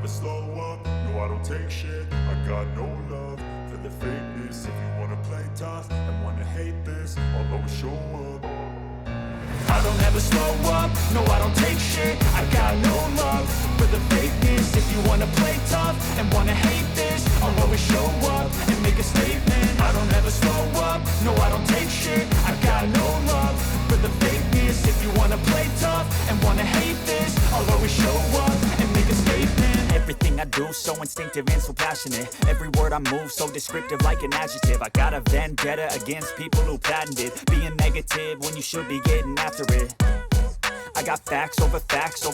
slow up, no I don't take shit. I got no love for the fakeness. If you wanna play tough and wanna hate this, I'll always show up. I don't ever slow up, no I don't take shit. I got no love for the fakeness. If you wanna play tough and wanna hate this, I'll always show up and make a statement. I don't ever slow up, no I don't take shit. I got no love for the fakeness. If you wanna play tough and wanna hate this, I'll always show up and make a statement. Everything I do so instinctive and so passionate. Every word I move so descriptive like an adjective. I got a vendetta against people who patented being negative when you should be getting after it. I got facts over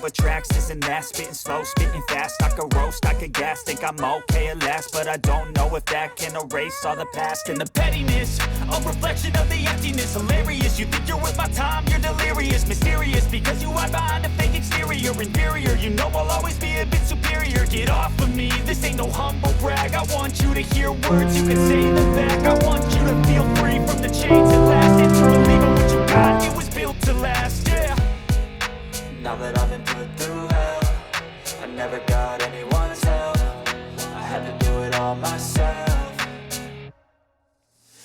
tracks, this and that. Spitting slow, spitting fast. I could roast, I could gas. Think I'm okay at last, but I don't know if that can erase all the past. And the pettiness, a reflection of the emptiness. Hilarious, you think you're worth my time, you're delirious. Mysterious, because you hide behind a fake exterior. Inferior, you know I'll always be a bit superior. Get off of me, this ain't no humble brag. I want you to hear words, you can say them back. I want you to feel free from the chains at last. And for leaving what you got, it was built to last, yeah. Now that I've been put through hell, I never got anyone's help. I had to do it all myself.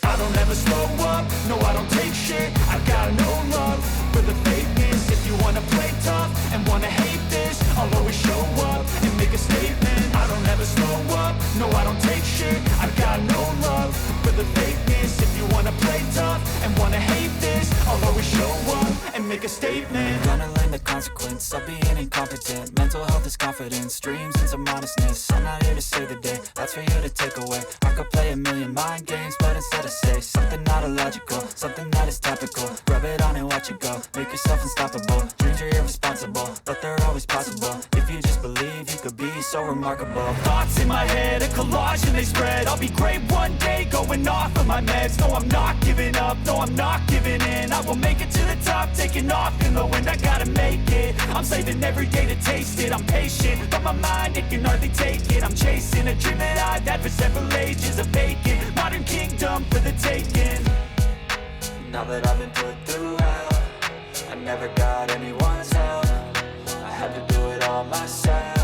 I don't ever slow up, no I don't take shit. I got no love for the fakeness. If you wanna play tough and wanna hate this, I'll always show up and make a statement. I don't ever slow up, no I don't take shit. I got no love for the fakeness. If you wanna play tough and wanna hate this, I'll always show up and make a statement. Gonna learn the consequence of being incompetent. Mental health is confidence, dreams and some modestness. I'm not here to save the day, that's for you to take away. I could play a million mind games, but instead I say something not illogical, something that is topical. Rub it on and watch it go, make yourself unstoppable. Dreams are irresponsible, but they're always possible. If you just believe, you could be so remarkable. Thoughts in my head, a collage and they spread. I'll be great one day, going off of my meds. No, I'm not giving up, no, I'm not giving in. I will make it to the top, taking off in the wind. I gotta make it, I'm saving every day to taste it. I'm patient, but my mind, it can hardly take it. I'm chasing a dream that I've had for several ages. A vacant, modern kingdom for the taking. Now that I've been put through hell, I never got anyone's help. I had to do it all myself.